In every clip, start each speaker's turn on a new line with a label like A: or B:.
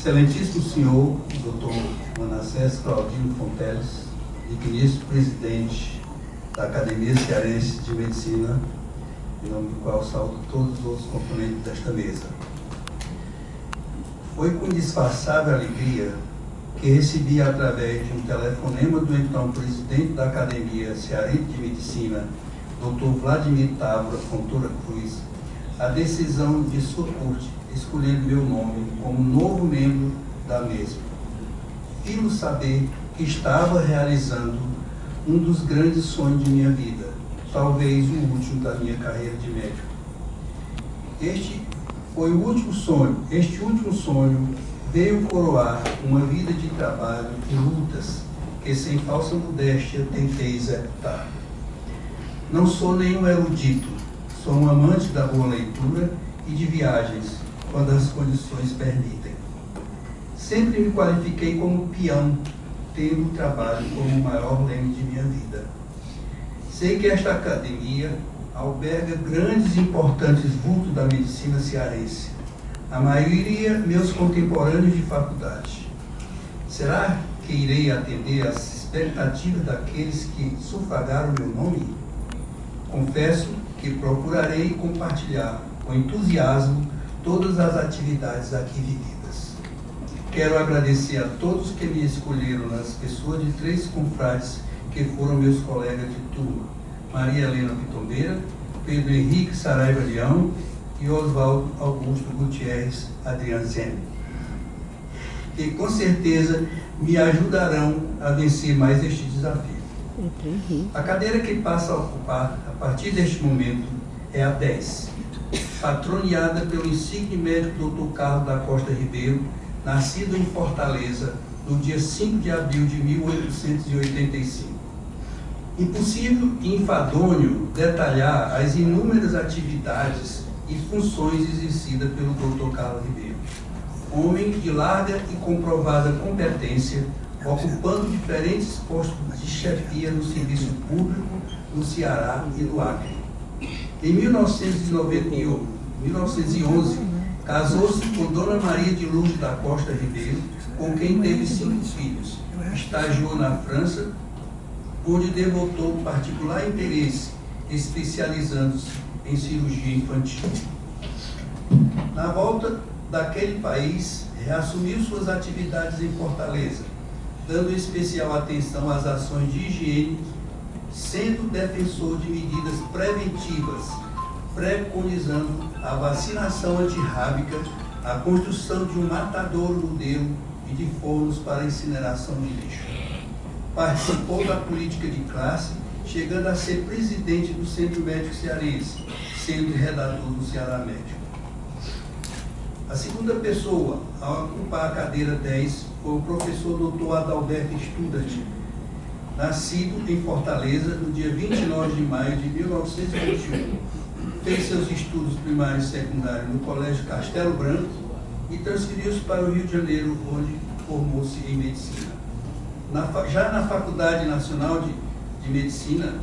A: Excelentíssimo senhor, Dr. Manassés Claudino Fonteles, digníssimo presidente da Academia Cearense de Medicina, em nome do qual saúdo todos os componentes desta mesa. Foi com indisfarçável alegria que recebi, através de um telefonema do então presidente da Academia Cearense de Medicina, Dr. Vladimir Távora Fontoura Cruz, a decisão de sua corte escolher meu nome como novo membro da mesma. Filo saber que estava realizando um dos grandes sonhos de minha vida, talvez o último da minha carreira de médico. Este último sonho veio coroar uma vida de trabalho e lutas que, sem falsa modéstia, tentei executar. Não sou nenhum erudito, sou um amante da boa leitura e de viagens, quando as condições permitem. Sempre me qualifiquei como peão, tendo o trabalho como o maior leme de minha vida. Sei que esta academia alberga grandes e importantes vultos da medicina cearense, a maioria meus contemporâneos de faculdade. Será que irei atender às expectativas daqueles que sufragaram meu nome? Confesso que procurarei compartilhar com entusiasmo todas as atividades aqui vividas. Quero agradecer a todos que me escolheram nas pessoas de 3 confrades que foram meus colegas de turma: Maria Helena Pitombeira, Pedro Henrique Saraiva Leão e Oswaldo Augusto Gutierrez Adrianzene, que com certeza me ajudarão a vencer mais este desafio. A cadeira que passa a ocupar a partir deste momento é a 10, patroneada pelo insigne médico Dr. Carlos da Costa Ribeiro, nascido em Fortaleza no dia 5 de abril de 1885. Impossível e enfadonho detalhar as inúmeras atividades e funções exercidas pelo Dr. Carlos Ribeiro, homem de larga e comprovada competência, ocupando diferentes postos de chefia no serviço público no Ceará e no Acre. Em 1911, casou-se com Dona Maria de Lourdes da Costa Ribeiro, com quem teve 5 filhos. Estagiou na França, onde devotou particular interesse, especializando-se em cirurgia infantil. Na volta daquele país, reassumiu suas atividades em Fortaleza, dando especial atenção às ações de higiene, sendo defensor de medidas preventivas, preconizando a vacinação antirrábica, a construção de um matadouro modelo e de fornos para incineração de lixo. Participou da política de classe, chegando a ser presidente do Centro Médico Cearense, sendo redator do Ceará Médico. A segunda pessoa a ocupar a cadeira 10 foi o professor Dr. Adalberto Studart, nascido em Fortaleza no dia 29 de maio de 1921. Fez seus estudos primários e secundários no Colégio Castelo Branco e transferiu-se para o Rio de Janeiro, onde formou-se em medicina. Já na Faculdade Nacional de Medicina,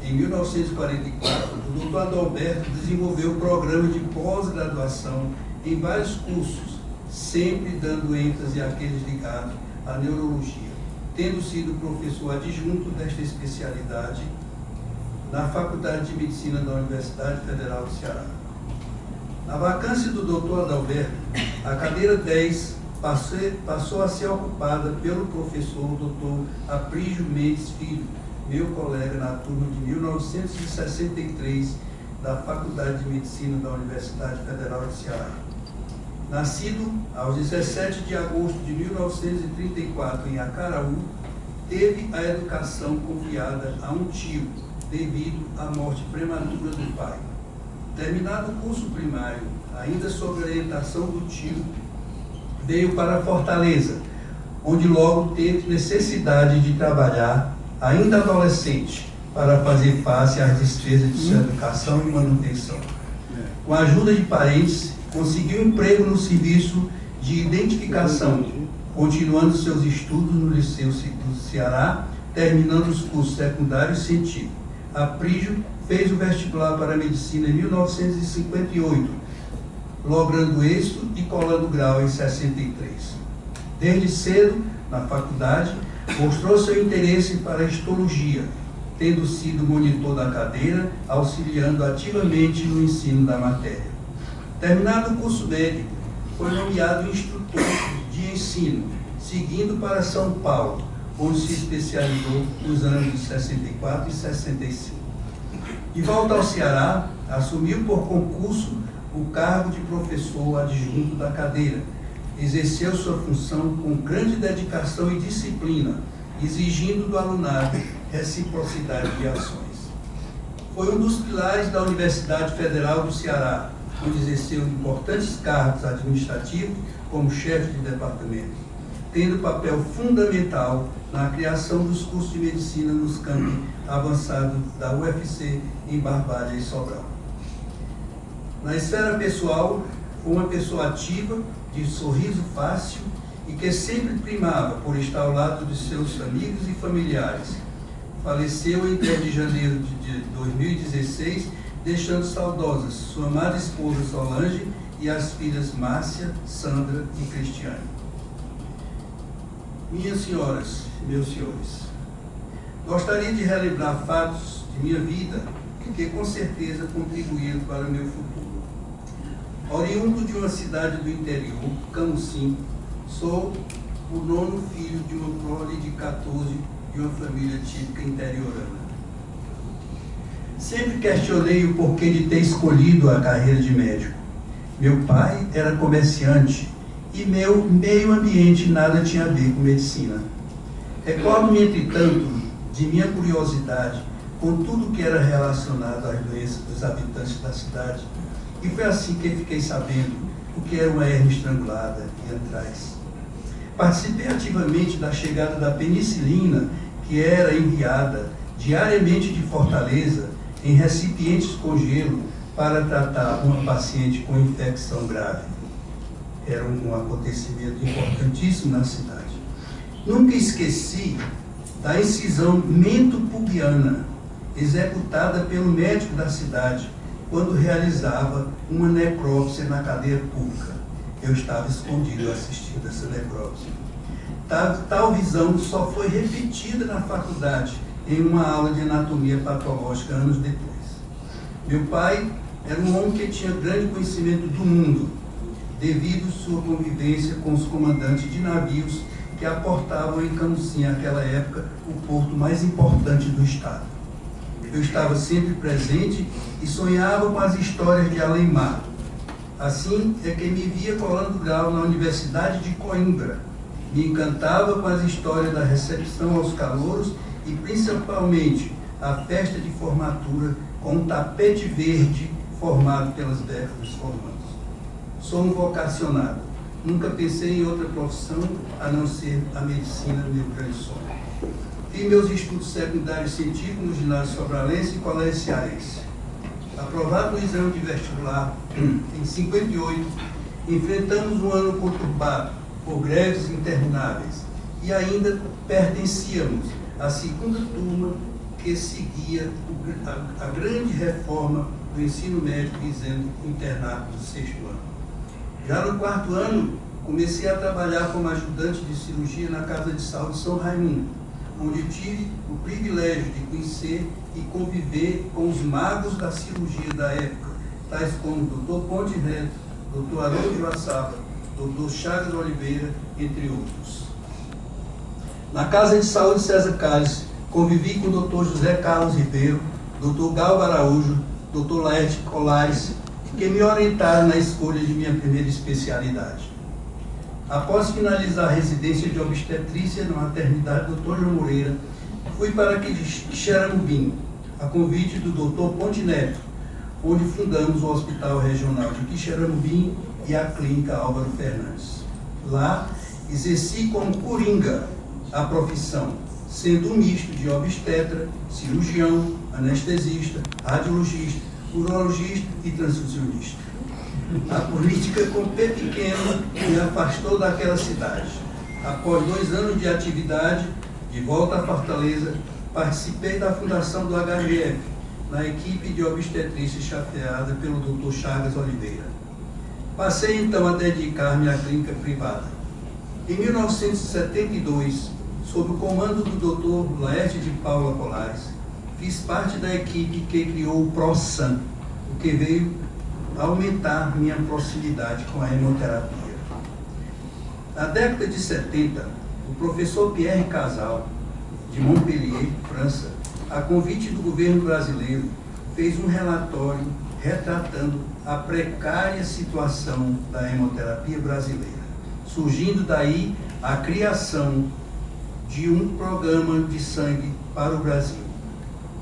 A: em 1944, o Dr. Adalberto desenvolveu o programa de pós-graduação em vários cursos, sempre dando ênfase àqueles ligados à neurologia, tendo sido professor adjunto desta especialidade na Faculdade de Medicina da Universidade Federal do Ceará. Na vacância do Dr. Adalberto, a cadeira 10 passou a ser ocupada pelo professor Dr. Aprígio Mendes Filho, meu colega na turma de 1963 da Faculdade de Medicina da Universidade Federal do Ceará. Nascido aos 17 de agosto de 1934 em Acaraú, teve a educação confiada a um tio, devido à morte prematura do pai. Terminado o curso primário, ainda sob orientação do tio, veio para Fortaleza, onde logo teve necessidade de trabalhar, ainda adolescente, para fazer face às despesas de sua educação e manutenção. Com a ajuda de parentes, conseguiu emprego no serviço de identificação, continuando seus estudos no Liceu do Ceará, terminando os cursos secundários e científicos. Aprígio fez o vestibular para a medicina em 1958, logrando êxito e colando grau em 63. Desde cedo, na faculdade, mostrou seu interesse para a histologia, tendo sido monitor da cadeira, auxiliando ativamente no ensino da matéria. Terminado o curso médico, foi nomeado instrutor de ensino, seguindo para São Paulo, onde se especializou nos anos de 64 e 65. De volta ao Ceará, assumiu por concurso o cargo de professor adjunto da cadeira. Exerceu sua função com grande dedicação e disciplina, exigindo do alunado reciprocidade de ações. Foi um dos pilares da Universidade Federal do Ceará, onde exerceu importantes cargos administrativos como chefe de departamento, tendo papel fundamental na criação dos cursos de medicina nos campos avançados da UFC em Barbalha e Sobral. Na esfera pessoal, foi uma pessoa ativa, de sorriso fácil e que sempre primava por estar ao lado de seus amigos e familiares. Faleceu em 10 de janeiro de 2016, deixando saudosas sua amada esposa Solange e as filhas Márcia, Sandra e Cristiane. Minhas senhoras e meus senhores, gostaria de relembrar fatos de minha vida que com certeza contribuíram para o meu futuro. Oriundo de uma cidade do interior, Camusim, sou o 9º filho de uma prole de 14 de uma família típica interiorana. Sempre questionei o porquê de ter escolhido a carreira de médico. Meu pai era comerciante e meu meio ambiente nada tinha a ver com medicina. Recordo-me, entretanto, de minha curiosidade com tudo que era relacionado às doenças dos habitantes da cidade, e foi assim que fiquei sabendo o que era uma hernia estrangulada e antraz. Participei ativamente da chegada da penicilina, que era enviada diariamente de Fortaleza em recipientes com gelo para tratar uma paciente com infecção grave. Era um acontecimento importantíssimo na cidade. Nunca esqueci da incisão mentopubiana executada pelo médico da cidade quando realizava uma necrópsia na cadeia pública. Eu estava escondido assistindo essa necrópsia. Tal visão só foi repetida na faculdade em uma aula de anatomia patológica anos depois. Meu pai era um homem que tinha grande conhecimento do mundo, devido à sua convivência com os comandantes de navios que aportavam em Camusim, naquela época, o porto mais importante do estado. Eu estava sempre presente e sonhava com as histórias de além-mar. Assim é que me via colando grau na Universidade de Coimbra. Me encantava com as histórias da recepção aos calouros e principalmente a festa de formatura com um tapete verde formado pelas becas dos formandos. Sou um vocacionado. Nunca pensei em outra profissão a não ser a medicina, meu grande sonho. Fiz meus estudos secundários científicos no ginásio sobralense e colégio cearense. Aprovado no exame de vestibular em 58, enfrentamos um ano conturbado por greves intermináveis e ainda pertencíamos à segunda turma que seguia a grande reforma do ensino médico visando o internato do 6º ano. Já no 4º ano, comecei a trabalhar como ajudante de cirurgia na Casa de Saúde São Raimundo, onde tive o privilégio de conhecer e conviver com os magos da cirurgia da época, tais como o Dr. Ponte Reto, Dr. Haroldo Joaçaba, Dr. Chagas Oliveira, entre outros. Na Casa de Saúde César Calles, convivi com o Dr. José Carlos Ribeiro, Dr. Galva Araújo, Dr. Laerte Colares, que me orientaram na escolha de minha primeira especialidade. Após finalizar a residência de obstetrícia na maternidade Dr. João Moreira, fui para Quixeramobim, a convite do Dr. Ponte Neto, onde fundamos o Hospital Regional de Quixeramobim e a Clínica Álvaro Fernandes. Lá, exerci como coringa a profissão, sendo um misto de obstetra, cirurgião, anestesista, radiologista, urologista e transfusionista. A política com P pequeno me afastou daquela cidade. Após 2 anos de atividade, de volta a Fortaleza, participei da fundação do HGF, na equipe de obstetrícia chefeada pelo Dr. Chagas Oliveira. Passei então a dedicar-me à clínica privada. Em 1972, sob o comando do Dr. Laerte de Paula Colares, fiz parte da equipe que criou o ProSan, o que veio aumentar minha proximidade com a hemoterapia. Na década de 70, o professor Pierre Casal, de Montpellier, França, a convite do governo brasileiro, fez um relatório retratando a precária situação da hemoterapia brasileira, surgindo daí a criação de um programa de sangue para o Brasil.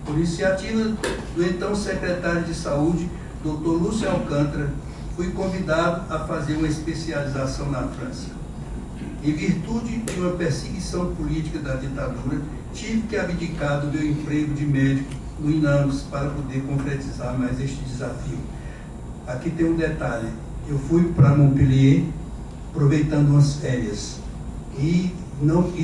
A: Por iniciativa do então secretário de Saúde, Dr. Lúcio Alcântara, fui convidado a fazer uma especialização na França. Em virtude de uma perseguição política da ditadura, tive que abdicar do meu emprego de médico no INAMS para poder concretizar mais este desafio. Aqui tem um detalhe: eu fui para Montpellier aproveitando umas férias e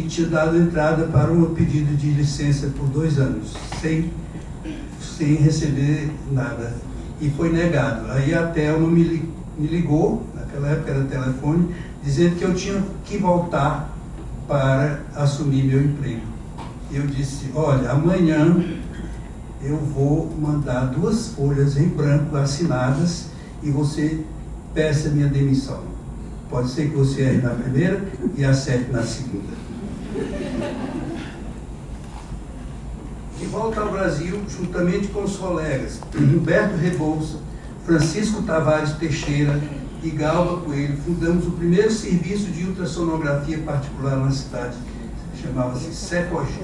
A: tinha dado entrada para um pedido de licença por 2 anos, sem receber nada, e foi negado. Aí a Thelma me ligou, naquela época era telefone, dizendo que eu tinha que voltar para assumir meu emprego. Eu disse: olha, amanhã eu vou mandar 2 folhas em branco assinadas e você peça minha demissão. Pode ser que você erre na primeira e acerte na segunda. De volta ao Brasil, juntamente com os colegas Humberto Rebouça, Francisco Tavares Teixeira e Galba Coelho, fundamos o primeiro serviço de ultrassonografia particular na cidade, chamava-se Secogi.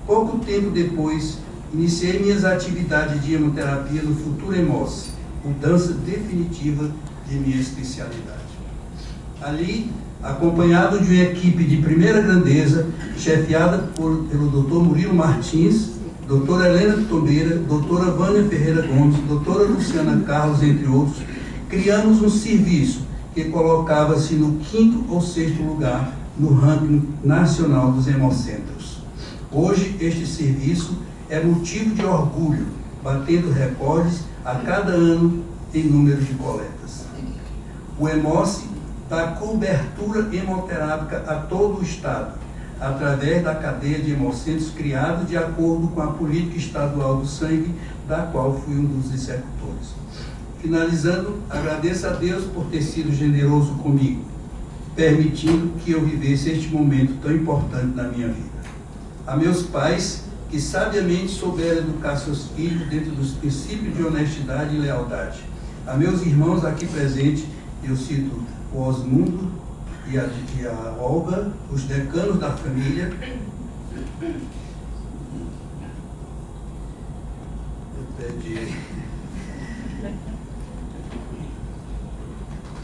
A: Pouco tempo depois, iniciei minhas atividades de hemoterapia no Futuro Hemose, mudança definitiva de minha especialidade. Ali, acompanhado de uma equipe de primeira grandeza, chefiada pelo Dr. Murilo Martins, doutora Helena Tombeira, doutora Vânia Ferreira Gomes, doutora Luciana Carlos, entre outros, criamos um serviço que colocava-se no 5º ou 6º lugar no ranking nacional dos hemocentros. Hoje, este serviço é motivo de orgulho, batendo recordes a cada ano em número de coletas. O Hemoce dá cobertura hemoterápica a todo o Estado, através da cadeia de hemocentros criada de acordo com a política estadual do sangue, da qual fui um dos executores. Finalizando, agradeço a Deus por ter sido generoso comigo, permitindo que eu vivesse este momento tão importante na minha vida. A meus pais, que sabiamente souberam educar seus filhos dentro dos princípios de honestidade e lealdade. A meus irmãos aqui presentes, eu cito o Osmundo e a Olga, os decanos da família.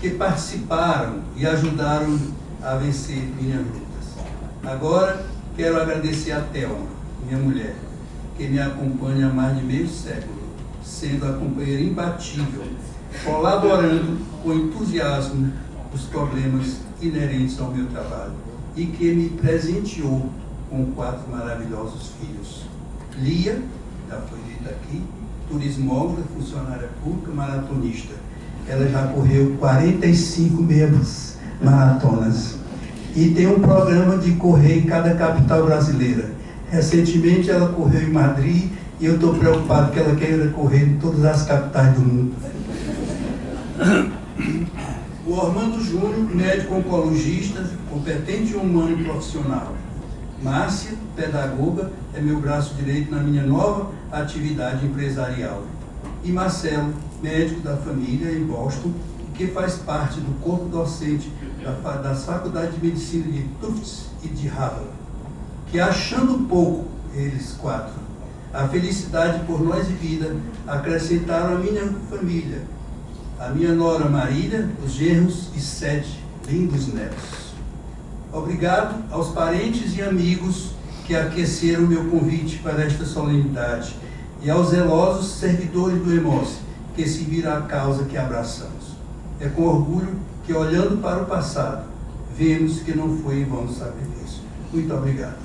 A: Que participaram e ajudaram a vencer minhas lutas. Agora, quero agradecer a Thelma, minha mulher, que me acompanha há mais de meio século, sendo a companheira imbatível, colaborando com entusiasmo os problemas inerentes ao meu trabalho e que me presenteou com 4 maravilhosos filhos. Lia, já foi dita aqui, turismógrafa, funcionária pública, maratonista. Ela já correu 45 meia maratonas e tem um programa de correr em cada capital brasileira. Recentemente ela correu em Madrid e eu estou preocupado que ela queira correr em todas as capitais do mundo. O Ormando Júnior, médico oncologista, competente, humano e profissional. Márcia, pedagoga, é meu braço direito na minha nova atividade empresarial. E Marcelo, médico da família em Boston, que faz parte do corpo docente das faculdades de medicina de Tufts e de Harvard, que, achando pouco, eles 4, a felicidade por nós e vida, acrescentaram a minha família, a minha nora Marília, os genros e 7 lindos netos. Obrigado aos parentes e amigos que aqueceram o meu convite para esta solenidade e aos zelosos servidores do Hemoce que seguiram a causa que abraçamos. É com orgulho que, olhando para o passado, vemos que não foi em vão sacrifício. Muito obrigado.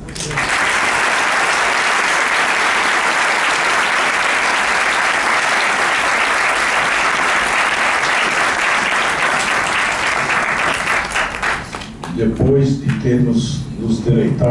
B: depois de termos nos deleitado